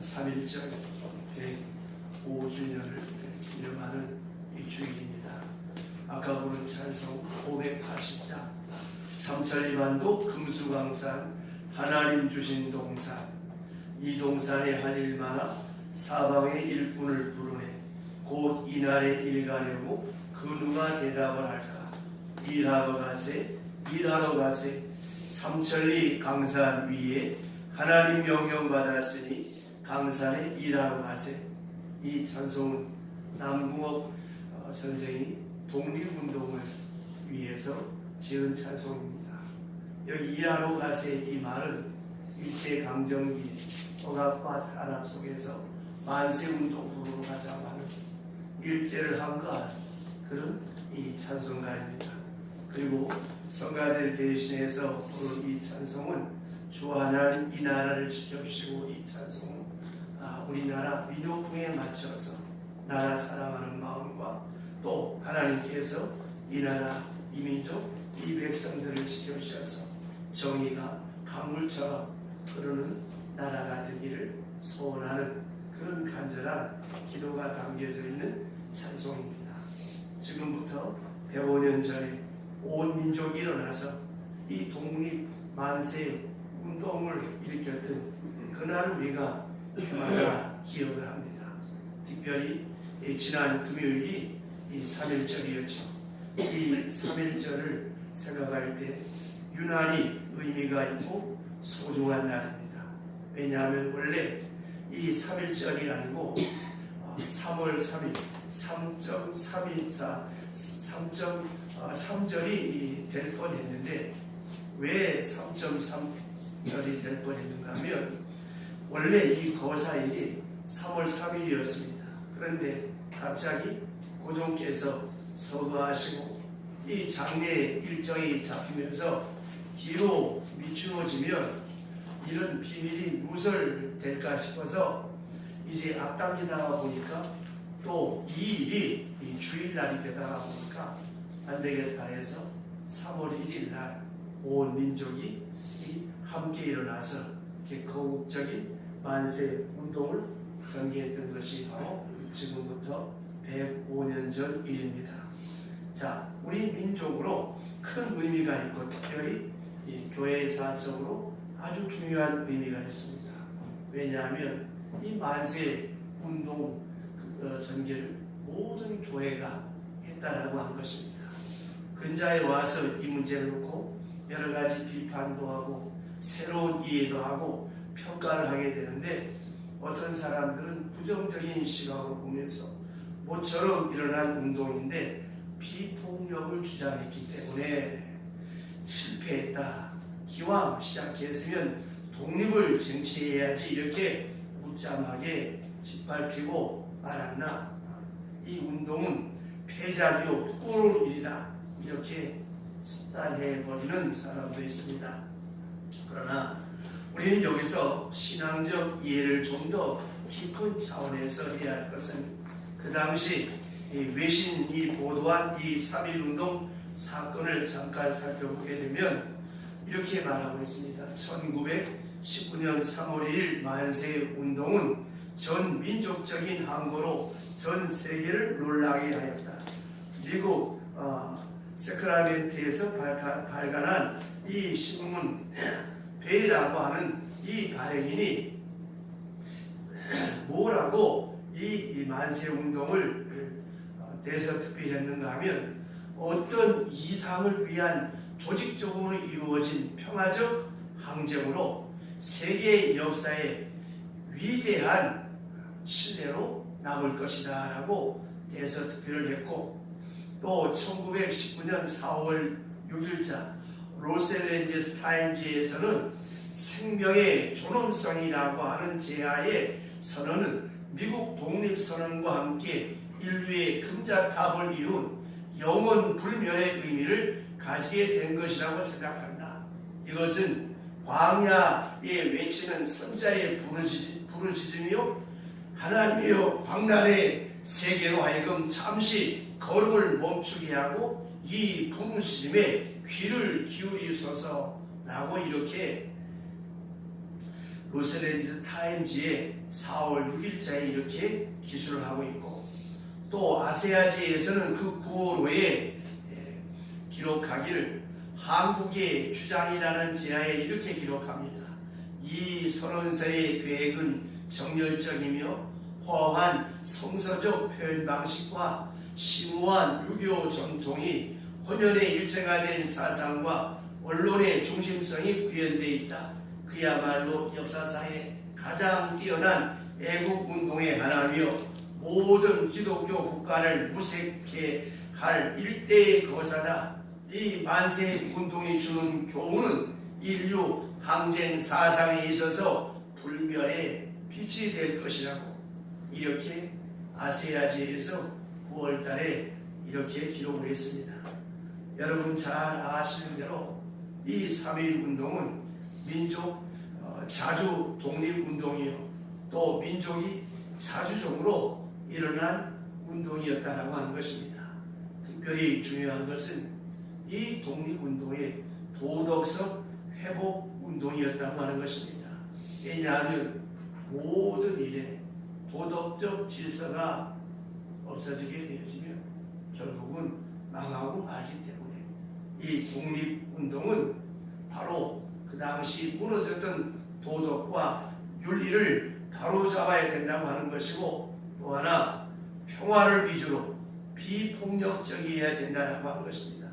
3.1절 105주년을 기념하는 이 주일입니다. 아까 부른 찬송 580장 삼천리반도 금수강산 하나님 주신 동산, 이 동산에 할 일 많아 사방의 일꾼을 부르네. 곧 이날에 일가려고 그 누가 대답을 할까. 일하러 가세, 일하러 가세. 삼천리 강산 위에 하나님 명령 받았으니 강산에 일하러 가세. 이 찬송은 남궁옥 선생이 독립운동을 위해서 지은 찬송입니다. 여기 일하러 가세 이 말은 일제강점기 억압과 탄압 속에서 만세운동으로 가자고 하는 일제를 항거한 그런 이 찬송가입니다. 그리고 성가들 대신해서 부른 이 찬송은 주 하나님 이 나라를 지켜주시고, 이 찬송은 우리나라 민요풍에 맞춰서 나라 사랑하는 마음과 또 하나님께서 이 나라, 이 민족, 이 백성들을 지켜주셔서 정의가 강물처럼 흐르는 나라가 되기를 소원하는 그런 간절한 기도가 담겨져 있는 찬송입니다. 지금부터 105년 전에 온 민족이 일어나서 이 독립 만세 운동을 일으켰던 그날 우리가 해마다 기억을 합니다. 특별히 지난 금요일이 이 3.1절이었죠. 이 3.1절을 생각할 때 유난히 의미가 있고 소중한 날입니다. 왜냐하면 원래 이 3.1절이 아니고 3월 3일 3.314 3.3절이 될 뻔했는데, 왜 3.3절이 될 뻔했는가 하면 원래 이 거사일이 3월 3일이었습니다. 그런데 갑자기 고종께서 서거하시고 이 장례 일정이 잡히면서 뒤로 미루어지면 이런 비밀이 누설될까 싶어서 이제 앞당기다가 보니까 또 이 일이 이 주일날이 되다가 보니까 안 되겠다 해서 3월 1일 날 온 민족이 함께 일어나서 거국적인 만세 운동을 전개했던 것이 바로 지금부터 105년 전 일입니다. 자, 우리 민족으로 큰 의미가 있고 특별히 이 교회사적으로 아주 중요한 의미가 있습니다. 왜냐하면 이 만세 운동 전개를 모든 교회가 했다라고 한 것입니다. 근자에 와서 이 문제를 놓고 여러 가지 비판도 하고 새로운 이해도 하고 평가를 하게 되는데, 어떤 사람들은 부정적인 시각으로 보면서 모처럼 일어난 운동인데 비폭력을 주장했기 때문에 실패했다. 기왕 시작했으면 독립을 쟁취해야지 이렇게 무참하게 짓밟히고 말았나. 이 운동은 패자디오 부끄러운 일이다. 이렇게 속단해버리는 사람도 있습니다. 그러나 우리는 여기서 신앙적 이해를 좀 더 깊은 차원에서 해야 할 것은 그 당시 외신이 보도한 이 3.1운동 사건을 잠깐 살펴보게 되면 이렇게 말하고 있습니다. 1919년 3월 1일 만세운동은 전 민족적인 항거로 전 세계를 놀라게 하였다. 미국 세크라멘트에서 발간한 이 신문 베이라고 하는 이 발행인이 뭐라고 이 만세운동을 대서특필했는가 하면 어떤 이상을 위한 조직적으로 이루어진 평화적 항쟁으로 세계 역사에 위대한 신뢰로 남을 것이다 라고 대서특필을 했고, 또 1919년 4월 6일자 로스앤젤레스 타임즈에서는 생명의 존엄성이라고 하는 제하의 선언은 미국 독립선언과 함께 인류의 금자탑을 이룬 영원 불면의 의미를 가지게 된 것이라고 생각한다. 이것은 광야에 외치는 선자의 부르짖음이요 하나님이여 광란의 세계로 하여금 잠시 걸음을 멈추게 하고 이 부르짖음에 귀를 기울이소서라고 이렇게 로스앤젤레스 타임즈에 4월 6일자에 이렇게 기술을 하고 있고, 또 아세아지에서는 그 9월호에 기록하기를 한국의 주장이라는 지하에 이렇게 기록합니다. 이 선언서의 계획은 정열적이며 호황한 성서적 표현 방식과 심오한 유교 전통이 혼연의 일체화된 사상과 언론의 중심성이 구현되어 있다. 그야말로 역사상의 가장 뛰어난 애국운동의 하나며 모든 기독교 국가를 무색해 할 일대의 거사다. 이 만세운동이 주는 교훈은 인류 항쟁 사상에 있어서 불멸의 빛이 될 것이라고 이렇게 아세아지에서 9월달에 이렇게 기록을 했습니다. 여러분 잘 아시는 대로 이 3.1운동은 민족 자주 독립운동이요, 또 민족이 자주적으로 일어난 운동이었다라고 하는 것입니다. 특별히 중요한 것은 이 독립운동의 도덕적 회복운동이었다고 하는 것입니다. 왜냐하면 모든 일에 도덕적 질서가 없어지게 되어지면 결국은 망하고 말기 때문에 이 독립운동은 바로 그 당시 무너졌던 도덕과 윤리를 바로잡아야 된다고 하는 것이고, 또 하나 평화를 위주로 비폭력적이어야 된다고 하는 것입니다.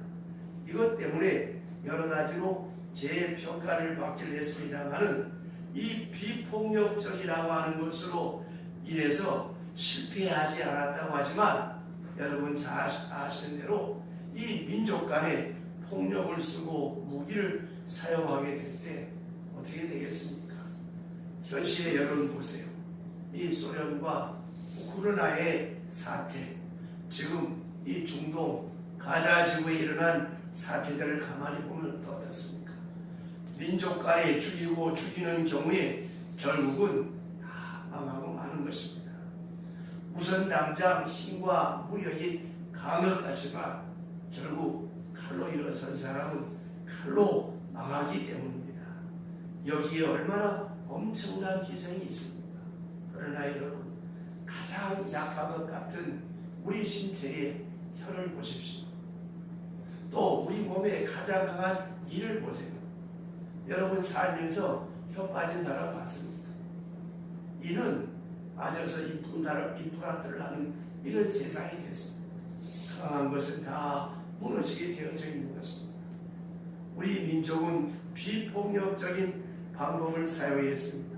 이것 때문에 여러 가지로 재평가를 받기를 했습니다만은 이 비폭력적이라고 하는 것으로 인해서 실패하지 않았다고 하지만, 여러분 잘 아시는 대로 이 민족 간에 폭력을 쓰고 무기를 사용하게 될 때 어떻게 되겠습니까? 현실에 여러분 보세요. 이 소련과 우크라이나의 사태, 지금 이 중동 가자 지구에 일어난 사태들을 가만히 보면 어떻습니까? 민족 간에 죽이고 죽이는 경우에 결국은 다 망하고 마는 것입니다. 우선 당장 힘과 무력이 강한 것 같지만 결국 칼로 일어선 사람은 칼로 망하기 때문입니다. 여기에 얼마나 엄청난 희생이 있습니까? 그러나 여러분, 가장 약한 것 같은 우리 신체의 혀를 보십시오. 또 우리 몸에 가장 강한 이를 보세요. 여러분 살면서 혀 빠진 사람 봤습니까? 이는 빠져서 임플란트를 하는 이런 세상이 됐습니다. 강한 것은 다 무너지게 되어져 있는 것입니다. 우리 민족은 비폭력적인 방법을 사용했습니다.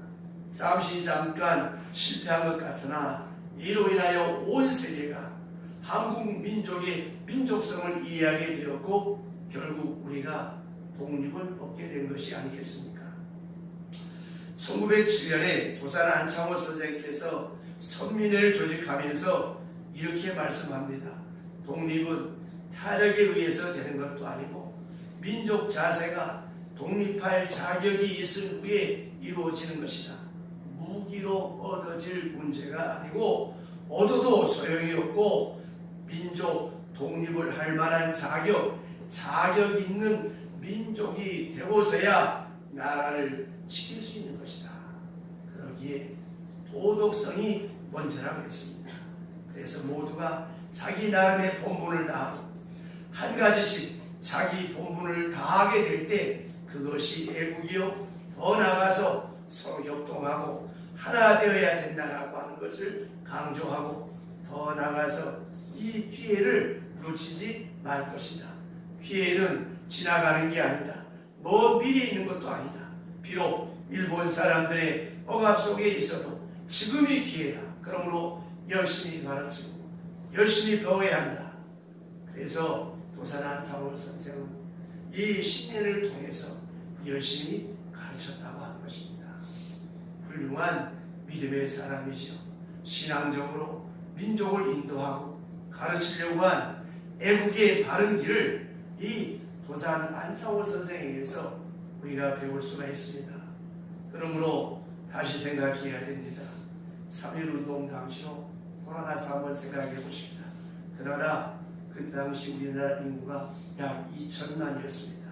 잠깐 실패한 것 같으나 이로 인하여 온 세계가 한국 민족의 민족성을 이해하게 되었고 결국 우리가 독립을 얻게 된 것이 아니겠습니까? 1907년에 도산 안창호 선생께서 선민회를 조직하면서 이렇게 말씀합니다. 독립은 타력에 의해서 되는 것도 아니고 민족 자세가 독립할 자격이 있을 후에 이루어지는 것이다. 무기로 얻어질 문제가 아니고 얻어도 소용이 없고 민족 독립을 할 만한 자격 있는 민족이 되고서야 나라를 지킬 수 있는 것이다. 그러기에 도덕성이 먼저라고 했습니다. 그래서 모두가 자기 나름의 본분을 다하고 한 가지씩 자기 본분을 다하게 될 때 그것이 애국이요, 더 나아가서 서로 협동하고 하나 되어야 된다라고 하는 것을 강조하고, 더 나아가서 이 기회를 놓치지 말 것이다. 기회는 지나가는 게 아니다. 먼 미래에 있는 것도 아니다. 비록 일본 사람들의 억압 속에 있어도 지금이 기회다. 그러므로 열심히 가르치고 열심히 배워야 한다. 그래서 도산 안창호 선생은 이 10년을 통해서 열심히 가르쳤다고 하는 것입니다. 훌륭한 믿음의 사람이죠. 신앙적으로 민족을 인도하고 가르치려고 한 애국의 바른 길을 이 도산 안창호 선생에 의해서 우리가 배울 수가 있습니다. 그러므로 다시 생각해야 됩니다. 3.1운동 당시로 돌아가서 한번 생각해 보십니다. 그러나 그 당시 우리나라 인구가 약 2천만이었습니다.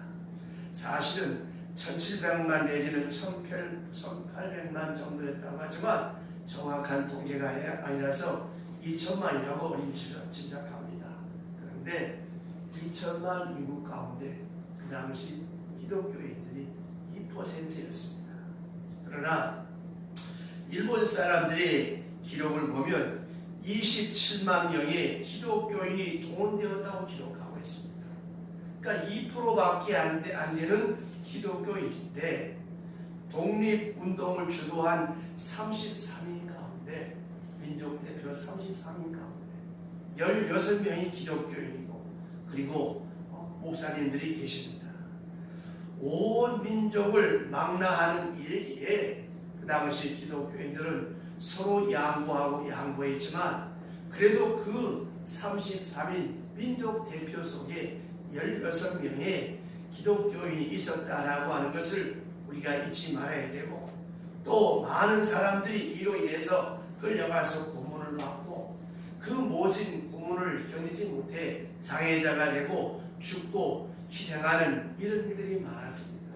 사실은 1700만 내지는 1800만 정도였다고 하지만 정확한 통계가 아니라서 2000만이라고 어림치려 짐작합니다. 그런데 2000만 인구 가운데 그 당시 기독교인들이 2%였습니다. 그러나 일본 사람들이 기록을 보면 27만 명의 기독교인이 동원되었다고 기록하고 있습니다. 그러니까 2%밖에 안 되는 기독교인인데 독립운동을 주도한 33인 가운데 민족대표 33인 가운데 16명이 기독교인이고 그리고 목사님들이 계십니다. 온 민족을 망라하는 일기에 그 당시 기독교인들은 서로 양보했지만 그래도 그 33인 민족 대표 속에 16명의 기독교인이 있었다라고 하는 것을 우리가 잊지 말아야 되고 또 많은 사람들이 이로 인해서 끌려가서 고문을 받고 그 모진 고문을 견디지 못해 장애자가 되고 죽고 희생하는 이런 일들이 많았습니다.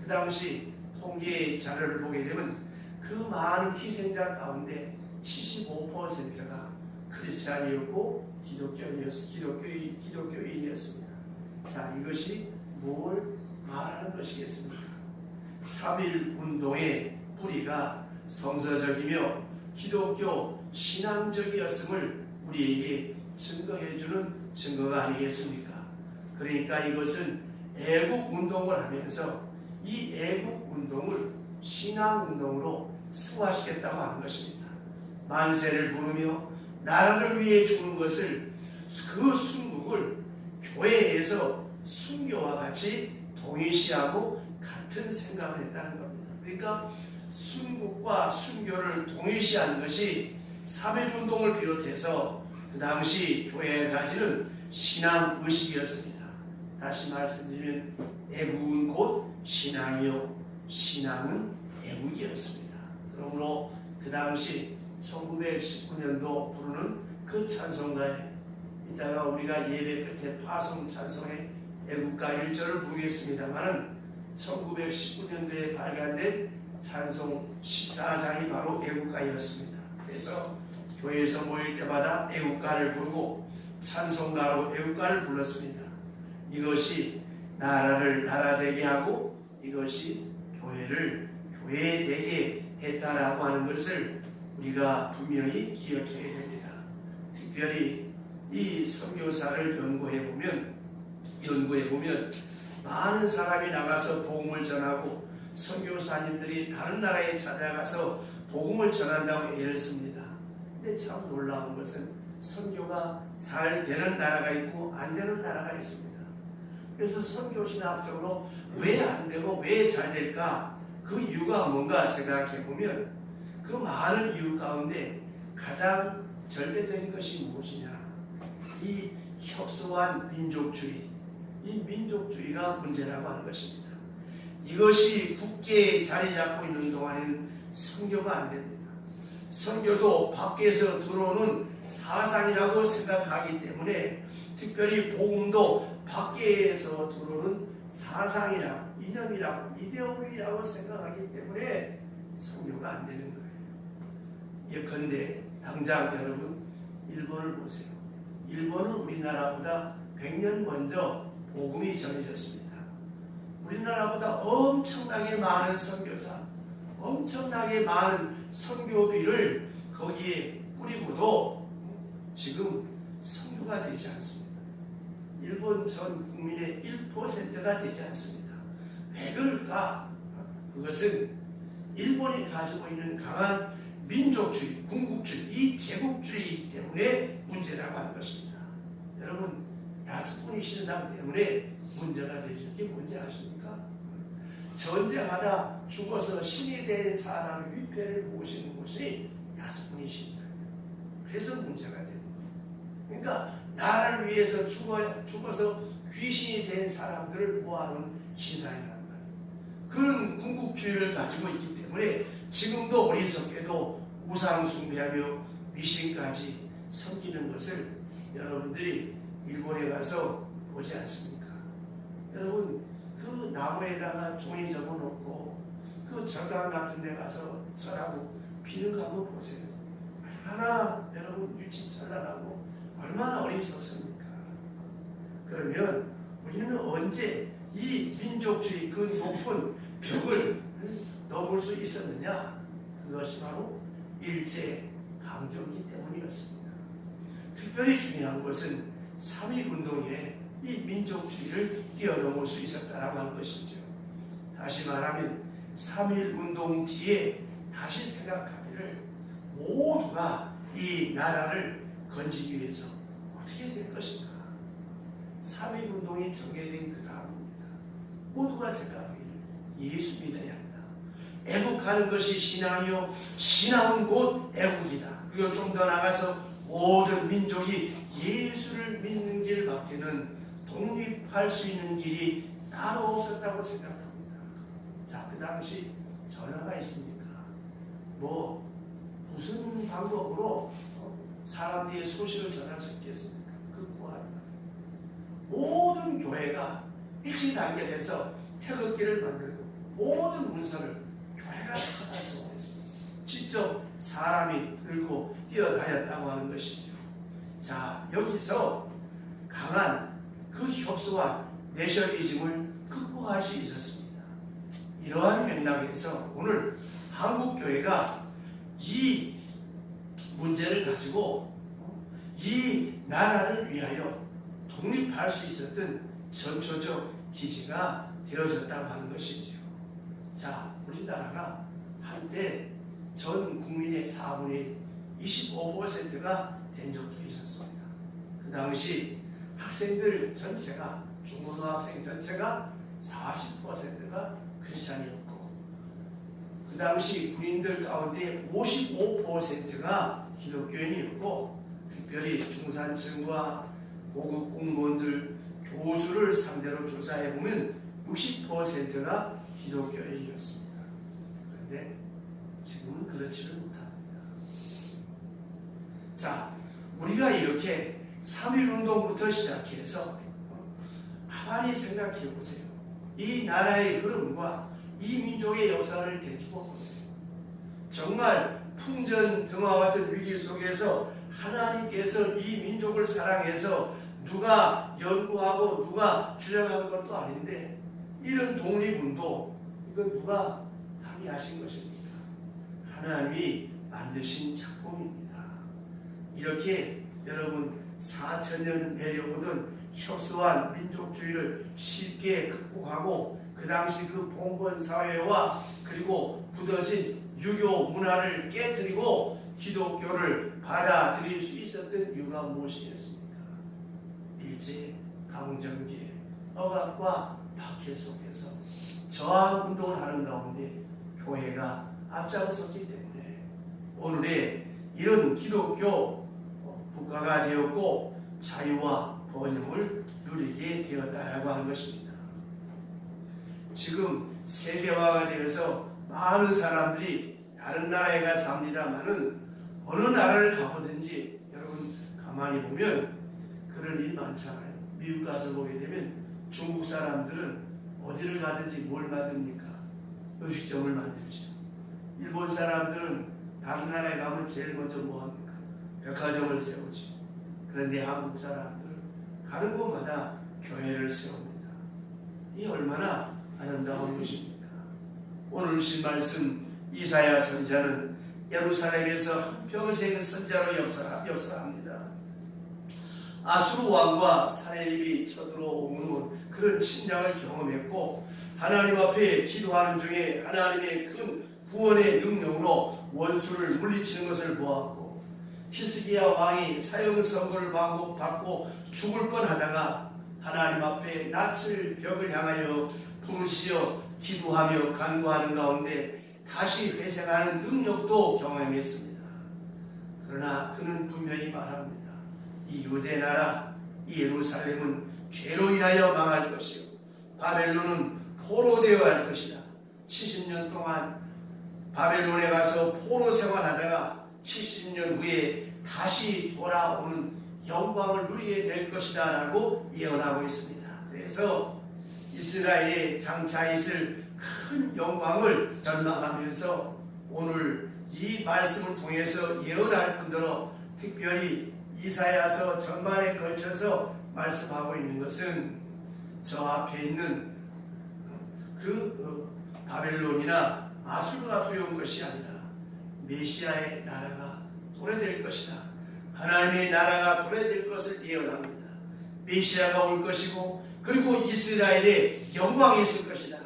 그 당시 통계 자료를 보게 되면 그 많은 희생자 가운데 75%가 크리스찬이었고 기독교인이었습니다. 자, 이것이 뭘 말하는 것이겠습니까? 3.1 운동의 뿌리가 성서적이며 기독교 신앙적이었음을 우리에게 증거해주는 증거가 아니겠습니까? 그러니까 이것은 애국운동을 하면서 이 애국운동을 신앙운동으로 승화시켰다고 하는 것입니다. 만세를 부르며 나라를 위해 죽는 것을 그 순국을 교회에서 순교와 같이 동일시하고 같은 생각을 했다는 겁니다. 그러니까 순국과 순교를 동일시하는 것이 3.1운동을 비롯해서 그 당시 교회에 가지는 신앙의식이었습니다. 다시 말씀드리면 애국은 곧 신앙이요 신앙은 애국이었습니다. 그러므로 그 당시 1919년도 부르는 그 찬송가에 이따가 우리가 예배 끝에 파송 찬송의 애국가 1절을 부르겠습니다만은 1919년도에 발간된 찬송 14장이 바로 애국가였습니다. 그래서 교회에서 모일 때마다 애국가를 부르고 찬송가로 애국가를 불렀습니다. 이것이 나라를 나라되게 하고 이것이 교회를 교회되게 했다라고 하는 것을 우리가 분명히 기억해야 됩니다. 특별히 이 선교사를 연구해 보면 많은 사람이 나가서 복음을 전하고 선교사님들이 다른 나라에 찾아가서 복음을 전한다고 애를 씁니다. 근데 참 놀라운 것은 선교가 잘 되는 나라가 있고 안 되는 나라가 있습니다. 그래서 선교신학적으로 왜 안 되고 왜 잘 될까? 그 이유가 뭔가 생각해 보면 그 많은 이유 가운데 가장 절대적인 것이 무엇이냐? 이 협소한 민족주의, 이 민족주의가 문제라고 하는 것입니다. 이것이 굳게 자리 잡고 있는 동안에는 선교가 안 됩니다. 선교도 밖에서 들어오는 사상이라고 생각하기 때문에 특별히 복음도 밖에서 들어오는 사상이라고 이념이라고 이데올로기라고 생각하기 때문에 선교가 안 되는 거예요. 예컨대 당장 여러분 일본을 보세요. 일본은 우리나라보다 100년 먼저 복음이 전해졌습니다. 우리나라보다 엄청나게 많은 선교사, 엄청나게 많은 선교비를 거기에 뿌리고도 지금 선교가 되지 않습니다. 일본 전 국민의 1%가 되지 않습니다. 왜 그럴까? 그것은 일본이 가지고 있는 강한 민족주의, 군국주의, 이 제국주의 때문에 문제라고 하는 것입니다. 여러분, 야스쿠니 신상 때문에 문제가 되죠. 이게 뭔지 아십니까? 전쟁하다 죽어서 신이 된 사람의 위패를 모시는 곳이 야스쿠니 신상이에요. 그래서 문제가 되는 거예요. 그러니까 나를 위해서 죽어서 귀신이 된 사람들을 모아놓은 신상이라는 거예요. 그런 군국주의를 가지고 있기 때문에 지금도 어리석게도 우상 숭배하며 미신까지 섬기는 것을 여러분들이 일본에 가서 보지 않습니까? 여러분, 그 나무에다가 종이 접어놓고 그 절강 같은 데 가서 절하고 피는 거 한번 보세요. 얼마나 여러분 유치찬란하고 얼마나 어리석습니까? 그러면 우리는 언제 이 민족주의 그 높은 벽을 넘을 수 있었느냐? 그것이 바로 일제강점기 때문이었습니다. 특별히 중요한 것은 3.1운동에 이 민족주의를 뛰어넘을 수 있었다라고 하는 것이죠. 다시 말하면 3.1운동 뒤에 다시 생각하기를 모두가 이 나라를 건지기 위해서 어떻게 될 것인가. 3.1운동이 전개된 그 다음입니다. 모두가 생각하기를 예수 믿어야 한다. 애국하는 것이 신앙이요 신앙은 곧 애국이다. 그리고 좀 더 나가서 모든 민족이 예수를 믿는 길밖에는 독립할 수 있는 길이 따로 없었다고 생각합니다. 자, 그 당시 전화가 있습니까? 무슨 방법으로 사람들의 소식을 전할 수 있겠습니까? 그 구하는 모든 교회가 일치 단결해서 태극기를 만들고 모든 문서를 교회가 다 발송했습니다. 직접 사람이 들고 뛰어다녔다고 하는 것이죠. 자, 여기서 강한 그 협소와 내셔널리즘을 극복할 수 있었습니다. 이러한 맥락에서 오늘 한국교회가 이 문제를 가지고 이 나라를 위하여 독립할 수 있었던 전초적 기지가 되어졌다고 하는 것이지요. 자, 우리나라가 한때 전 국민의 4분의 25%가 된 적도 있었습니다. 그 당시 학생들 전체가, 중고등학생 전체가 40%가 크리스찬이었고, 그 당시 군인들 가운데 55%가 기독교인이었고, 특별히 중산층과 고급 공무원들, 교수를 상대로 조사해보면 60%가 기독교인이었습니다. 그런데 지금은 그렇지를 못합니다. 자, 우리가 이렇게 3.1운동부터 시작해서 가만히 생각해 보세요. 이 나라의 흐름과 이 민족의 역사를 되짚어 보세요. 정말 풍전등화 같은 위기 속에서 하나님께서 이 민족을 사랑해서 누가 연구하고 누가 주장한 것도 아닌데 이런 독립운동, 이건 누가 항의하신 것입니까? 하나님이 만드신 작품입니다. 이렇게 여러분 4,000년 내려오던 협소한 민족주의를 쉽게 극복하고 그 당시 그 봉건사회와 그리고 굳어진 유교 문화를 깨뜨리고 기독교를 받아들일 수 있었던 이유가 무엇이겠습니까? 일제강점기의 억압과 박해 속에서 저항운동을 하는 가운데 교회가 앞장섰기 때문에 오늘의 이런 기독교 국가가 되었고 자유와 번영을 누리게 되었다라고 하는 것입니다. 지금 세계화가 되어서 많은 사람들이 다른 나라에 가 삽니다만은 어느 나라를 가보든지 여러분 가만히 보면 그런 일이 많잖아요. 미국 가서 보게 되면 중국 사람들은 어디를 가든지 뭘 만듭니까? 음식점을 만들죠. 일본 사람들은 다른 나라에 가면 제일 먼저 뭐 합니까? 백화점을 세우지. 그런데 한국 사람들은 가는 곳마다 교회를 세웁니다. 이 얼마나 아름다운 것입니까? 오늘 신 말씀 이사야 선자는 예루살렘에서 한평생 선자로 역사합니다. 아수르 왕과 사내립이 쳐들어오는 그런 침략을 경험했고 하나님 앞에 기도하는 중에 하나님의 큰 구원의 능력으로 원수를 물리치는 것을 보았고 히스기야 왕이 사형 선고를 받고 죽을 뻔하다가 하나님 앞에 낯을 벽을 향하여 부르시어 기도하며 간구하는 가운데 다시 회생하는 능력도 경험했습니다. 그러나 그는 분명히 말합니다. 이 유대 나라, 이 예루살렘은 죄로 인하여 망할 것이요 바벨론은 포로되어야 할 것이다. 70년 동안 바벨론에 가서 포로 생활하다가 70년 후에 다시 돌아오는 영광을 누리게 될 것이다 라고 예언하고 있습니다. 그래서 이스라엘에 장차 있을 큰 영광을 전망하면서 오늘 이 말씀을 통해서 예언할 뿐더러 특별히 이사야서 전반에 걸쳐서 말씀하고 있는 것은 저 앞에 있는 바벨론이나 아수르가 두려운 것이 아니라 메시아의 나라가 도래될 것이다. 하나님의 나라가 도래될 것을 예언합니다. 메시아가 올 것이고 그리고 이스라엘의 영광이 있을 것이다.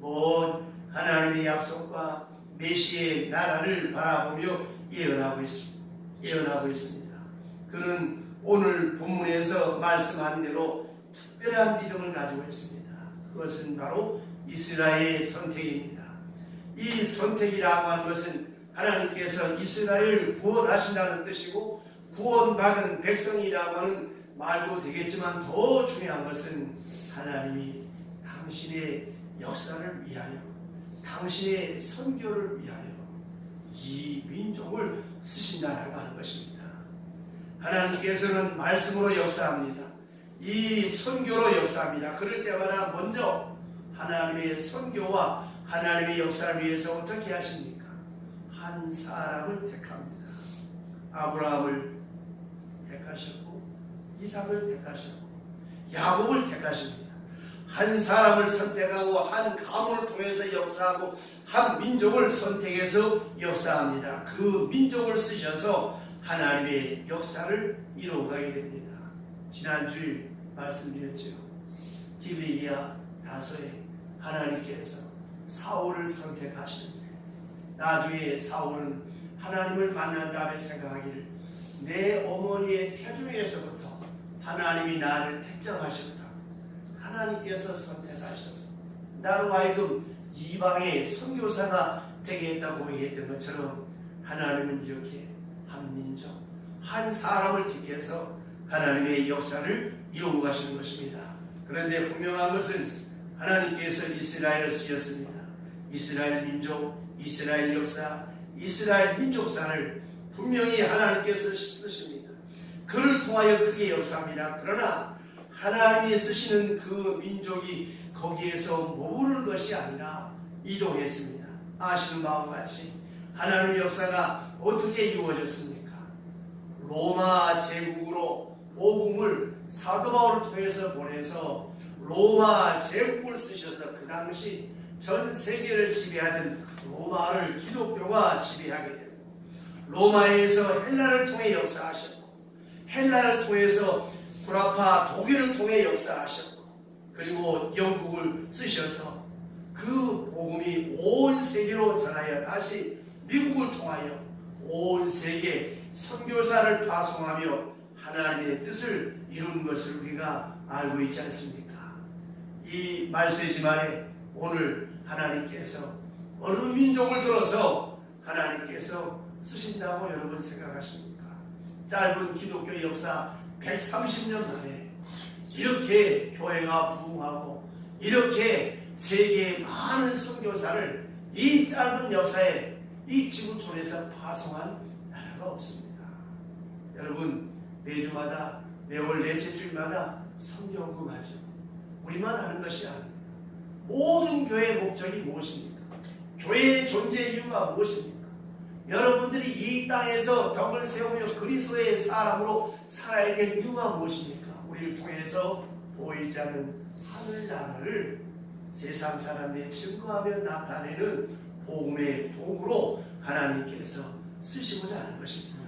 먼 하나님의 약속과 메시아의 나라를 바라보며 예언하고 있습니다. 그는 오늘 본문에서 말씀한 대로 특별한 믿음을 가지고 있습니다. 그것은 바로 이스라엘의 선택입니다. 이 선택이라고 하는 것은 하나님께서 이스라엘을 구원하신다는 뜻이고 구원받은 백성이라고 하는 말도 되겠지만 더 중요한 것은 하나님이 당신의 역사를 위하여 당신의 선교를 위하여 이 민족을 쓰신다라고 하는 것입니다. 하나님께서는 말씀으로 역사합니다. 이 선교로 역사합니다. 그럴 때마다 먼저 하나님의 선교와 하나님의 역사를 위해서 어떻게 하십니까? 한 사람을 택합니다. 아브라함을 택하셨고 이삭을 택하셨고 야곱을 택하십니다. 한 사람을 선택하고 한 가문을 통해서 역사하고 한 민족을 선택해서 역사합니다. 그 민족을 쓰셔서 하나님의 역사를 이루어가게 됩니다. 지난주에 말씀드렸죠. 길리기아 다소에 하나님께서 사울을 선택하시는데 나중에 사울은 하나님을 만난 다음에 생각하기를 내 어머니의 태중에서부터 하나님이 나를 택정하셨다. 하나님께서 선택하셔서 나로 하여금 이방의 선교사가 되게 했다고 고백했던 것처럼 하나님은 이렇게 한 민족, 한 사람을 택해서 하나님의 역사를 이루어 가시는 것입니다. 그런데 분명한 것은 하나님께서 이스라엘을 쓰셨습니다. 이스라엘 민족, 이스라엘 역사, 이스라엘 민족사를 분명히 하나님께서 쓰십니다. 그를 통하여 크게 역사합니다. 그러나 하나님이 쓰시는 그 민족이 거기에서 머무르는 것이 아니라 이동했습니다. 아시는 바와 같이 하나님의 역사가 어떻게 이루어졌습니까? 로마 제국으로 복음을 사도 바울을 통해서 보내서 로마 제국을 쓰셔서 그 당시 전 세계를 지배하던 로마를 기독교가 지배하게 되고 로마에서 헬라를 통해 역사하셨고 헬라를 통해서 구라파 독일을 통해 역사하셨고 그리고 영국을 쓰셔서 그 복음이 온 세계로 전하여 다시 미국을 통하여 온 세계 선교사를 파송하며 하나님의 뜻을 이룬 것을 우리가 알고 있지 않습니까? 이 말세지만에 오늘 하나님께서 어느 민족을 들어서 하나님께서 쓰신다고 여러분 생각하십니까? 짧은 기독교 역사 130년 만에 이렇게 교회가 부흥하고 이렇게 세계의 많은 선교사를 이 짧은 역사에 이 지구촌에서 파송한 나라가 없습니다. 여러분 매주마다 매월 넷째 주일마다 성경금하죠. 우리만 하는 것이 아닙니다. 모든 교회의 목적이 무엇입니까? 교회의 존재 이유가 무엇입니까? 여러분들이 이 땅에서 덕을 세우며 그리스도의 사람으로 살아야 될 이유가 무엇입니까? 우리를 통해서 보이지 않는 하늘나라를 세상 사람들이 증거하며 나타내는 복음의 도구로 하나님께서 쓰시고자 하는 것입니다.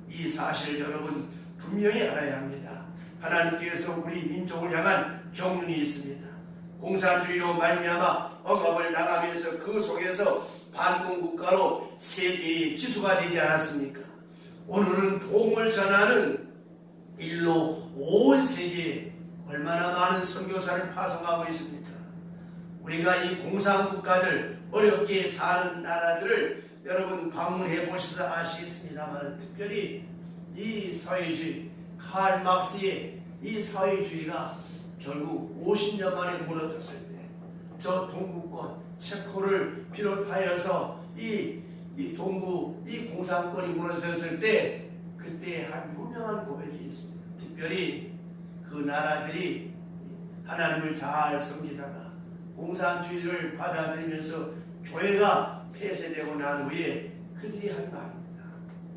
이 사실을 여러분 분명히 알아야 합니다. 하나님께서 우리 민족을 향한 경륜이 있습니다. 공산주의로 말미암아 억압을 나가면서 그 속에서 반공국가로 세계의 기수가 되지 않았습니까? 오늘은 복음을 전하는 일로 온 세계에 얼마나 많은 선교사를 파송하고 있습니까? 우리가 이 공산국가들 어렵게 사는 나라들을 여러분 방문해 보셔서 아시겠습니다만 특별히 이 사회주의 칼 막스의 이 사회주의가 결국 50년 만에 무너졌을 때 저 동구권 체코를 비롯하여서 이 동구 이 공산권이 무너졌을 때 그때 한 유명한 고백이 있습니다. 특별히 그 나라들이 하나님을 잘 섬기다가 공산주의를 받아들이면서 교회가 폐쇄되고 난 후에 그들이 한 말입니다.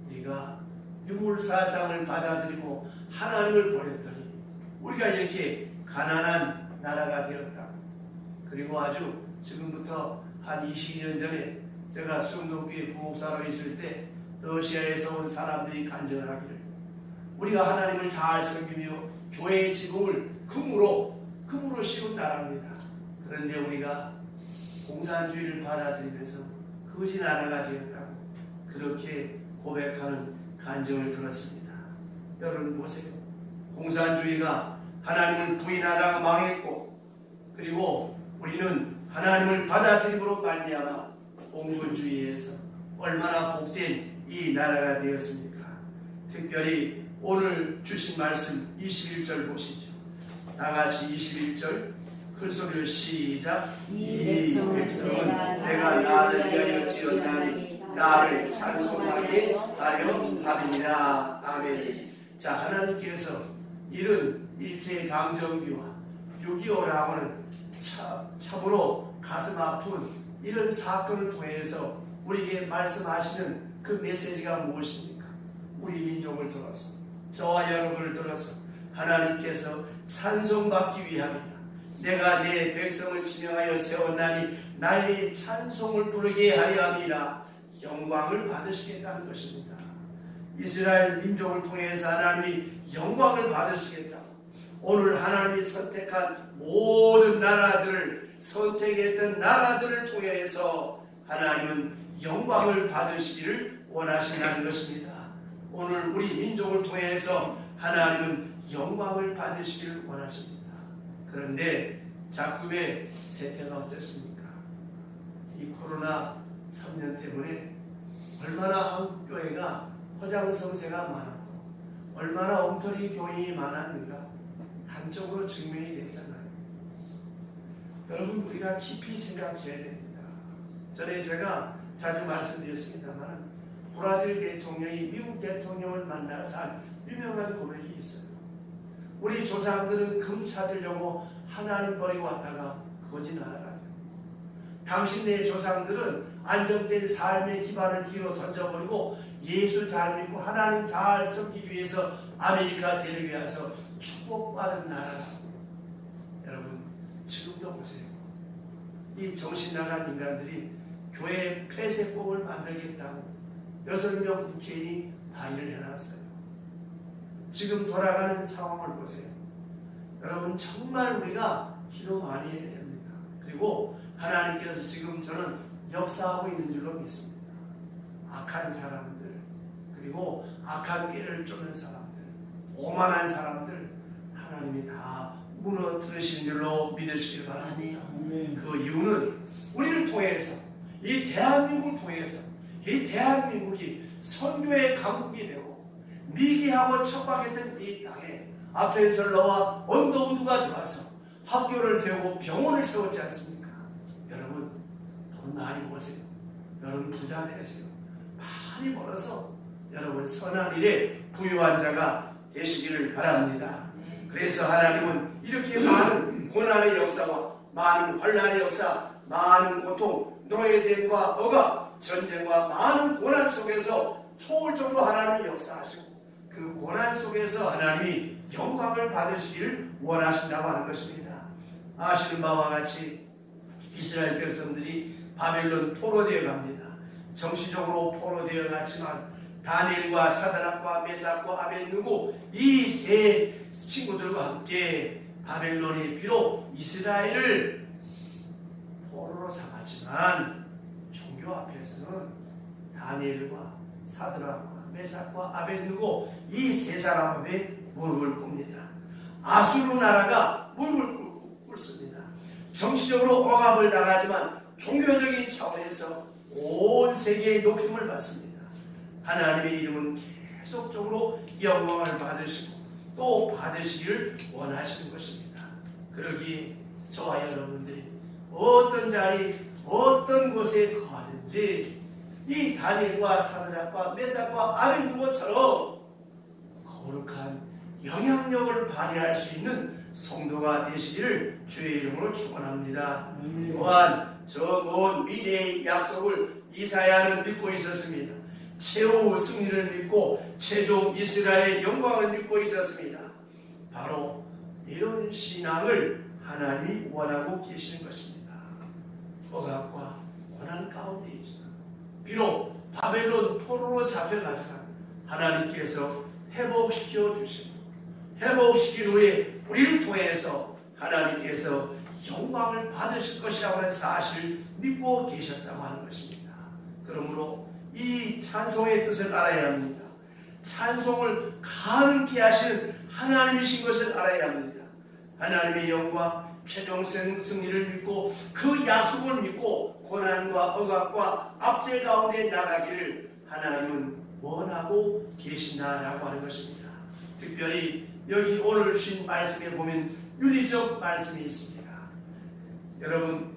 우리가 유물사상을 받아들이고 하나님을 버렸더니 우리가 이렇게 가난한 나라가 되었다. 그리고 아주 지금부터 한 20년 전에 제가 수영동교회 부목사로 있을 때 러시아에서 온 사람들이 간증을 하기를 우리가 하나님을 잘 섬기며 교회의 지붕을 금으로 씌운 나라입니다. 그런데 우리가 공산주의를 받아들이면서 거지 나라가 되었다고 그렇게 고백하는 간증을 들었습니다. 여러분 보세요. 공산주의가 하나님을 부인하다가 망했고 그리고 우리는 하나님을 받아들임으로 말미암아 봉건주의에서 얼마나 복된 이 나라가 되었습니까? 특별히 오늘 주신 말씀 21절 보시죠. 다같이 21절 큰 소리로 시작. 이 백성은 내가 나를 위하여 지었나니 나를 찬송하게 하려 함이니라. 아멘. 자, 하나님께서 이런 일제강점기와 6.25라고 하는 참으로 가슴 아픈 이런 사건을 통해서 우리에게 말씀하시는 그 메시지가 무엇입니까? 우리 민족을 들어서 저와 여러분을 들어서 하나님께서 찬송받기 위함이다. 내가 내 백성을 지명하여 세웠나니 나의 찬송을 부르게 하려 함이라. 영광을 받으시겠다는 것입니다. 이스라엘 민족을 통해서 하나님이 영광을 받으시겠다. 오늘 하나님이 선택한 모든 나라들을 선택했던 나라들을 통해서 하나님은 영광을 받으시기를 원하신다는 것입니다. 오늘 우리 민족을 통해서 하나님은 영광을 받으시기를 원하십니다. 그런데 자꾸의 세태가 어떻습니까? 이 코로나 3년 때문에 얼마나 한국 교회가 허장성세가 많았고 얼마나 엉터리 교인이 많았는가 단적으로 증명이 되잖아요. 여러분 우리가 깊이 생각해야 됩니다. 전에 제가 자주 말씀드렸습니다만 브라질 대통령이 미국 대통령을 만나서 한 유명한 고백이 있어요. 우리 조상들은 금 찾으려고 하나님 버리고 왔다가 거지 나라가 돼요. 당신네 조상들은 안정된 삶의 기반을 뒤로 던져버리고 예수 잘 믿고 하나님 잘 섬기기 위해서 아메리카 대륙에 와서 축복받은 나라라고. 여러분 지금도 보세요. 이 정신 나간 인간들이 교회 폐쇄법을 만들겠다고 6명 국회의원이 발의를 해놨어요. 지금 돌아가는 상황을 보세요. 여러분 정말 우리가 기도 많이 해야 됩니다. 그리고 하나님께서 지금 저는 역사하고 있는 줄로 믿습니다. 악한 사람들 그리고 악한 꾀를 쫓는 사람들 오만한 사람들 하나님이 다 무너뜨리신 줄로 믿으시길 바랍니다. 그 이유는 우리를 통해서 이 대한민국을 통해서 이 대한민국이 선교의 강국이 되고 미개하고 척박했던 이 땅에 앞에서 너와 언더우드가 들어와서 학교를 세우고 병원을 세웠지 않습니까? 여러분 돈 많이 버세요. 여러분 부자 되세요. 많이 벌어서 여러분 선한 일에 부유한 자가 되시기를 바랍니다. 그래서 하나님은 이렇게 많은 고난의 역사와 많은 환난의 역사, 많은 고통, 노예됨과 억압, 전쟁과 많은 고난 속에서 초월적으로 하나님이 역사하시고 그 고난 속에서 하나님이 영광을 받으시기를 원하신다고 하는 것입니다. 아시는 바와 같이 이스라엘 백성들이 바벨론 포로되어 갑니다. 정치적으로 포로되어 갔지만 다니엘과 사드락과 메삭과 아벳느고 이 세 친구들과 함께 바벨론이 비록 이스라엘을 포로로 삼았지만 종교 앞에서는 다니엘과 사드락과 메삭과 아벳느고 이 세 사람 앞에 무릎을 꿇습니다. 아수르 나라가 무릎을 꿇습니다. 정치적으로 억압을 당하지만 종교적인 차원에서 온 세계의 높임을 받습니다. 하나님의 이름은 계속적으로 영광을 받으시고 또 받으시기를 원하시는 것입니다. 그러기에 저와 여러분들이 어떤 자리 어떤 곳에 가든지 이 다니엘과 사드락과 메삭과 아벳느고처럼 거룩한 영향력을 발휘할 수 있는 성도가 되시기를 주의 이름으로 축원합니다. 또한 저 먼 미래의 약속을 이사야는 믿고 있었습니다. 최후 승리를 믿고 최종 이스라엘의 영광을 믿고 있었습니다. 바로 이런 신앙을 하나님이 원하고 계시는 것입니다. 억압과 고난 가운데 있지만 비록 바벨론 포로로 잡혀가지만 하나님께서 회복시켜 주시고 회복시킨 후에 우리를 통해서 하나님께서 영광을 받으실 것이라고 하는 사실을 믿고 계셨다고 하는 것입니다. 그러므로 이 찬송의 뜻을 알아야 합니다. 찬송을 가능케 하시는 하나님이신 것을 알아야 합니다. 하나님의 영광, 최종 승리를 믿고 그 약속을 믿고 고난과 억압과 압제 가운데 나가기를 하나님은 원하고 계신다라고 하는 것입니다. 특별히 여기 오늘 주신 말씀에 보면 윤리적 말씀이 있습니다. 여러분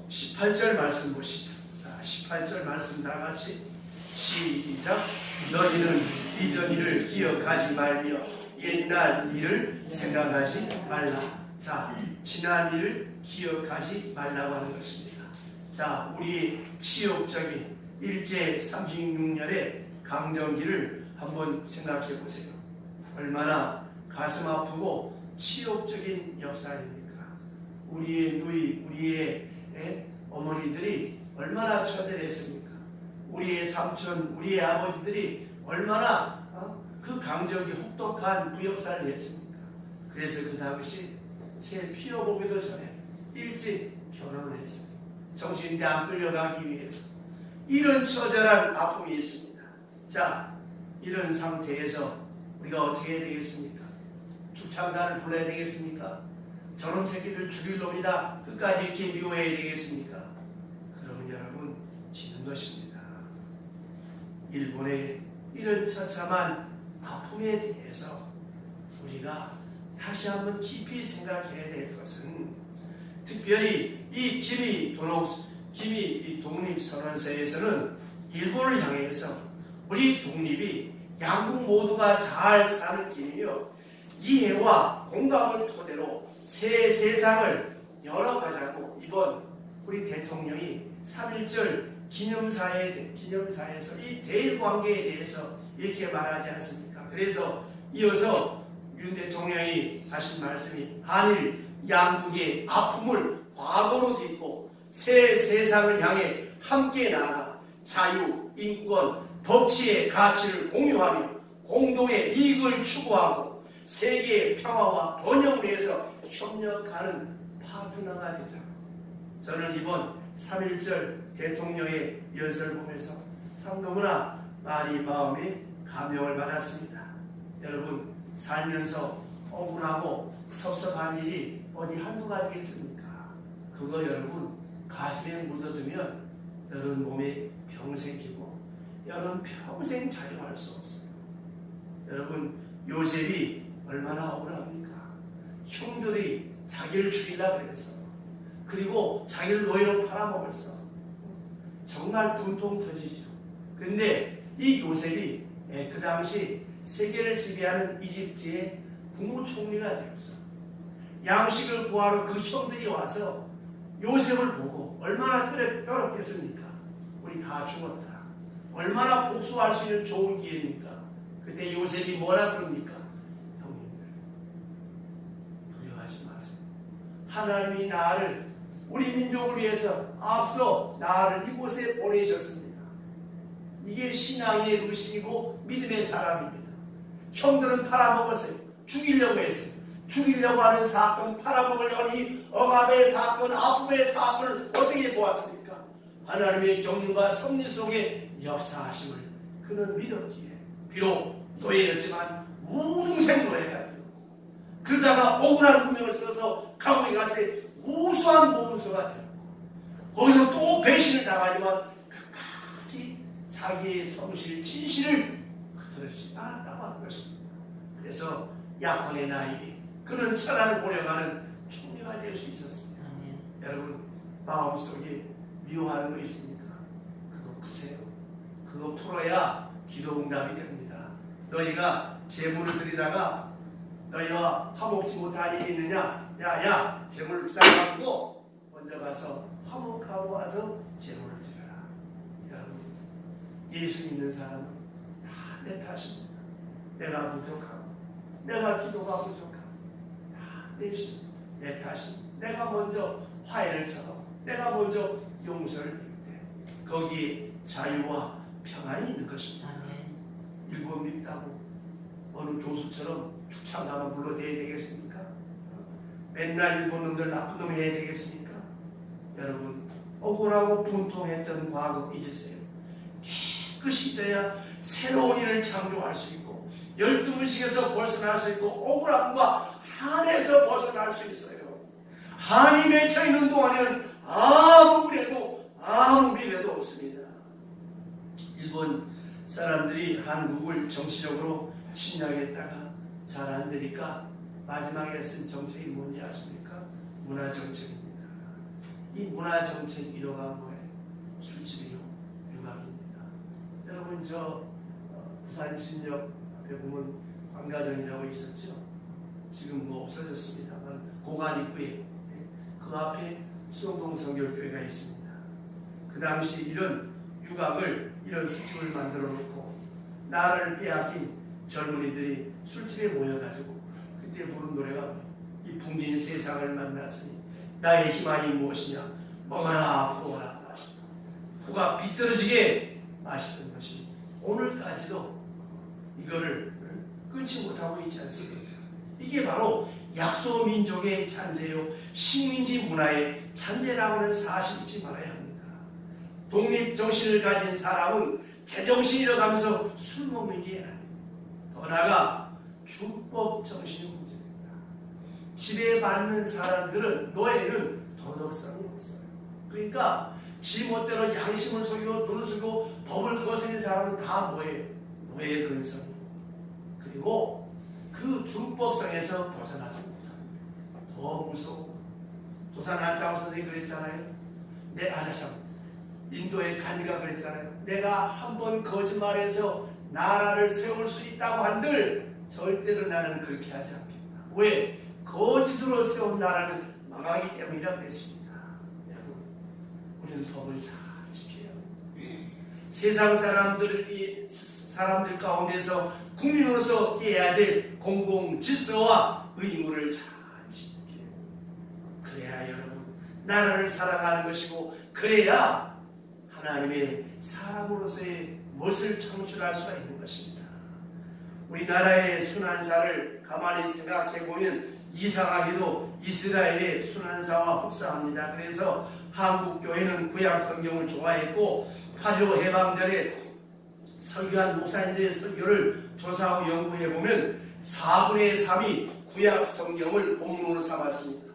18절 말씀 보시죠. 자, 18절 말씀 다 같이 시작. 너희는 이전 일을 기억하지 말며 옛날 일을 생각하지 말라. 자, 지난 일을 기억하지 말라고 하는 것입니다. 자, 우리 치욕적인 일제 36년의 강점기를 한번 생각해 보세요. 얼마나 가슴 아프고 치욕적인 역사입니까? 우리의 누이, 우리의 어머니들이 얼마나 처절했습니까? 우리의 삼촌, 우리의 아버지들이 얼마나 그 강점기 혹독한 부역사를 했습니까? 그래서 그 당시 제 피어보기도 전에 일찍 결혼을 했습니다. 정신대 안 끌려가기 위해서. 이런 처절한 아픔이 있습니다. 자, 이런 상태에서 우리가 어떻게 해야 되겠습니까? 죽창단을 불러야 되겠습니까? 저런 새끼들 죽일 놈이다. 끝까지 이렇게 미워해야 되겠습니까? 그러면 여러분 지는 것입니다. 일본의 이런 처참한 아픔에 대해서 우리가 다시 한번 깊이 생각해야 될 것은 특별히 이 김이 독립선언서에서는 일본을 향해서 우리 독립이 양국 모두가 잘 사는 길이며 이해와 공감을 토대로 새 세상을 열어가자고 이번 우리 대통령이 3.1절 기념사에서 이 대일관계에 대해서 이렇게 말하지 않습니까? 그래서 이어서 윤 대통령이 하신 말씀이 한일 양국의 아픔을 과거로 딛고 새 세상을 향해 함께 나아가 자유, 인권, 법치의 가치를 공유하며 공동의 이익을 추구하고 세계의 평화와 번영을 위해서 협력하는 파트너가 되자. 저는 이번 3.1절 대통령의 연설을 보면서 참 너무나 마음에 감명을 받았습니다. 여러분 살면서 억울하고 섭섭한 일이 어디 한두 가지겠습니까? 그거 여러분 가슴에 묻어두면 여러분 몸에 평생 끼고 여러분 평생 자유할 수 없어요. 여러분 요셉이 얼마나 억울합니까? 형들이 자기를 죽이려고 그랬어. 그리고 자기를 노예로 팔아먹었어. 정말 분통 터지죠. 근데 이 요셉이 그 당시 세계를 지배하는 이집트의 국무총리가 되었어. 양식을 구하러 그 형들이 와서 요셉을 보고 얼마나 떨었겠습니까? 우리 다 죽었다. 얼마나 복수할 수 있는 좋은 기회입니까? 그때 요셉이 뭐라 그럽니까? 형님들 두려워하지 마세요. 하나님이 나를 우리 민족을 위해서 앞서 나를 이곳에 보내셨습니다. 이게 신앙인의 의식이고 믿음의 사람입니다. 형들은 팔아먹었어요. 죽이려고 했어요. 죽이려고 하는 사건, 팔아먹으려고 하는 이 억압의 사건, 아픔의 사건을 어떻게 보았습니까? 하나님의 경륜과 섭리 속에 역사하심을 그는 믿었기에 비록 노예였지만 우등생 노예가 되었고 그러다가 억울한 운명을 써서 감옥에 갔을 때 우수한 보험소가 되었고 거기서 또 배신을 당하지만 끝까지 자기의 성실, 진실을 흐트러지지 않았다고 것입니다. 그래서 약혼의 나이에 그는 천하를 보려가는 총리가 될 수 있었습니다. 여러분 마음속에 미워하는 거 있습니까? 그거 푸세요. 그거 풀어야 기도 응답이 됩니다. 너희가 제물을 드리다가 너희와 화목지 못할 일이 있느냐? 야야, 재물을 기다려가지고 먼저 가서 화목하고 와서 재물을 드려라. 여러분, 예수 믿는 사람은 다 내 탓입니다. 내가 부족하고, 내가 기도가 부족하고, 다 내 탓입니다. 내가 먼저 화해를 찾고, 내가 먼저 용서를 빌 때 거기에 자유와 평안이 있는 것입니다. 일본 밉다고 어느 교수처럼 축창가만 불러대야 되겠습니까? 맨날 일본 놈들 나쁜 놈 해야 되겠습니까? 여러분, 억울하고 분통했던 과거 잊으세요. 깨끗이 잊어야 새로운 일을 창조할 수 있고 12음식에서 벗어날 수 있고 억울함과 한에서 벗어날 수 있어요. 한이 맺혀 있는 동안에는 아무 미래도 아무 미래도 없습니다. 일본 사람들이 한국을 정치적으로 침략했다가 잘 안 되니까 마지막에 쓴 정책이 뭔지 아십니까? 문화정책입니다. 이 문화정책 1호가 뭐예요? 술집이요, 육아입니다. 여러분, 부산 진역 앞에 보면 광가정이라고 있었죠? 지금 뭐 없어졌습니다만 고관 입구에 그 앞에 수영동 성결교회가 있습니다. 그 당시 이런 유곽을, 이런 술집을 만들어 놓고 나를 빼앗긴 젊은이들이 술집에 모여가지고 그때 부른 노래가 이 붕진 세상을 만났으니 나의 희망이 무엇이냐? 먹어라 부어라 마시라. 코가 비뚤어지게 마시던 것이 오늘까지도 이거를 끊지 못하고 있지 않습니까? 이게 바로 약소민족의 잔재요, 식민지 문화의 잔재라고 하는 사실 잊지 말아야 합니다. 독립정신을 가진 사람은 제정신 잃어가면서 술 먹는 게 아닙니다. 더 나아가 율법정신이 문제입니다. 지배받는 사람들은, 노예는 도덕성이 없어요. 그러니까 지 멋대로 양심을 속이고 눈을 속이고 법을 거스린 사람은 다 뭐예요? 노예 근성이고, 그리고 그 율법성에서 벗어나지 못합니다. 더 무서워. 도산 안창호 선생님이 그랬잖아요. 인도의 간디가 그랬잖아요. 내가 한번 거짓말해서 나라를 세울 수 있다고 한들 절대로 나는 그렇게 하지 않겠다. 왜? 거짓으로 세운 나라는 망하기 때문이라고 했습니다. 여러분, 우리는 법을 잘 지켜야 합니다. 세상 사람들 가운데서 국민으로서 해야 될 공공 질서와 의무를 잘 지켜야 합니다. 그래야 여러분, 나라를 사랑하는 것이고, 그래야 하나님의 사람으로서의 멋을 창출할 수가 있는 것입니다. 우리나라의 순환사를 가만히 생각해보면 이상하게도 이스라엘의 순환사와 흡사합니다. 그래서 한국교회는 구약성경을 좋아했고 8.15 해방전에 설교한 목사님들의 설교를 조사하고 연구해보면 4분의 3이 구약성경을 본문으로 삼았습니다.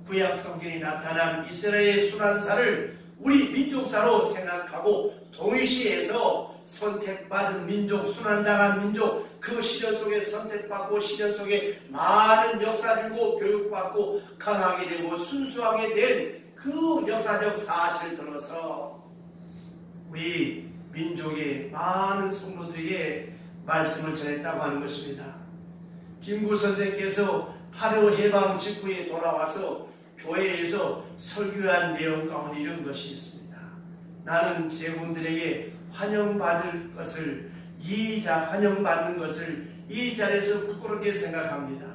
구약성경이 나타난 이스라엘의 순환사를 우리 민족사로 생각하고 동일시해서 선택받은 민족, 순환당한 민족, 그 시련 속에 선택받고 시련 속에 많은 역사들고 교육받고 강하게 되고 순수하게 된 그 역사적 사실을 들어서 우리 민족의 많은 성도들에게 말씀을 전했다고 하는 것입니다. 김구 선생께서 8.15 해방 직후에 돌아와서 교회에서 설교한 내용 가운데 이런 것이 있습니다. 나는 제군들에게 환영받는 것을 이 자리에서 부끄럽게 생각합니다.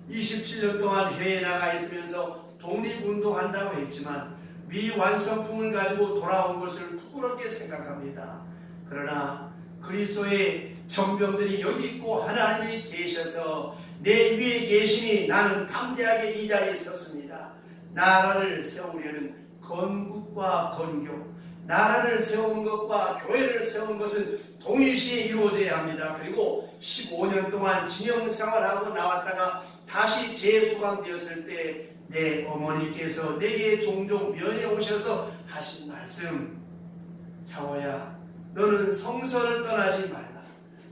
27년 동안 해외에 나가 있으면서 독립운동한다고 했지만 미완성품을 가지고 돌아온 것을 부끄럽게 생각합니다. 그러나 그리스도의 정병들이 여기 있고 하나님이 계셔서 내 위에 계시니 나는 담대하게 이 자리에 섰습니다. 나라를 세우려는 건국과 건교, 나라를 세우는 것과 교회를 세우는 것은 동일시에 이루어져야 합니다. 그리고 15년 동안 진영 생활하고 나왔다가 다시 재수강되었을 때 내 어머니께서 내게 종종 면회 오셔서 하신 말씀, 창호야, 너는 성서를 떠나지 말라.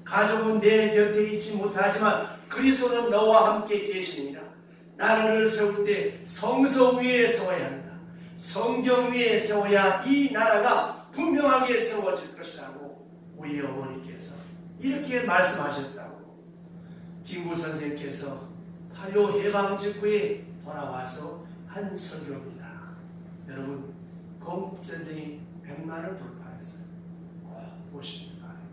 가족은 내 곁에 있지 못하지만 그리스도는 너와 함께 계시니라. 나라를 세울 때 성서 위에 세워야 한다. 성경 위에 세워야 이 나라가 분명하게 세워질 것이라고 우리 어머니께서 이렇게 말씀하셨다고 김구 선생께서 8.25 해방 직후에 돌아와서 한 설교입니다. 여러분, 건국전쟁이 100만을 돌파했어요. 꼭 보시기 바랍니다.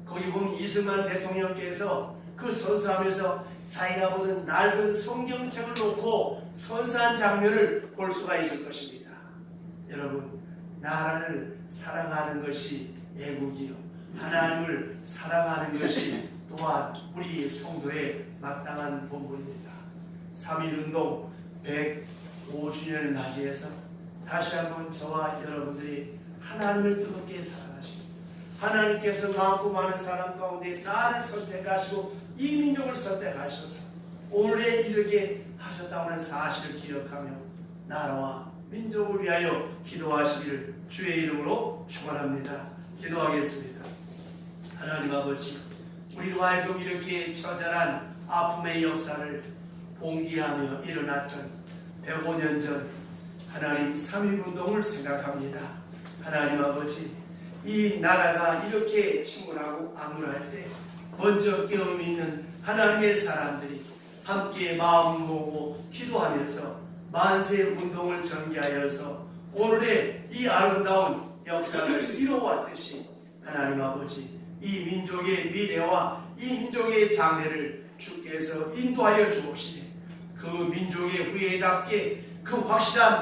거기 보면 이승만 대통령께서 그 선서하면서 자기가 보는 낡은 성경책을 놓고 선서한 장면을 볼 수가 있을 것입니다. 여러분, 나라를 사랑하는 것이 애국이요, 하나님을 사랑하는 것이 또한 우리 성도의 마땅한 본분입니다. 3.1운동 105주년을 맞이해서 다시 한번 저와 여러분들이 하나님을 뜨겁게 사랑하시고 하나님께서 많고 많은 사람 가운데 나를 선택하시고 이 민족을 선택하셔서 오늘에 이르게 하셨다는 사실을 기억하며 나라와 민족을 위하여 기도하시기를 주의 이름으로 축원합니다. 기도하겠습니다. 하나님 아버지, 우리로 하여금 이렇게 처절한 아픔의 역사를 봉기하며 일어났던 105년 전 하나님 3.1운동을 생각합니다. 하나님 아버지, 이 나라가 이렇게 침몰하고 암울할 때 먼저 깨어있는 있는 하나님의 사람들이 함께 마음 모으고 기도하면서 만세 운동을 전개하여서 오늘의 이 아름다운 역사를 이루어왔듯이 하나님 아버지, 이 민족의 미래와 이 민족의 장래를 주께서 인도하여 주옵시되 그 민족의 후예답게 그 확실한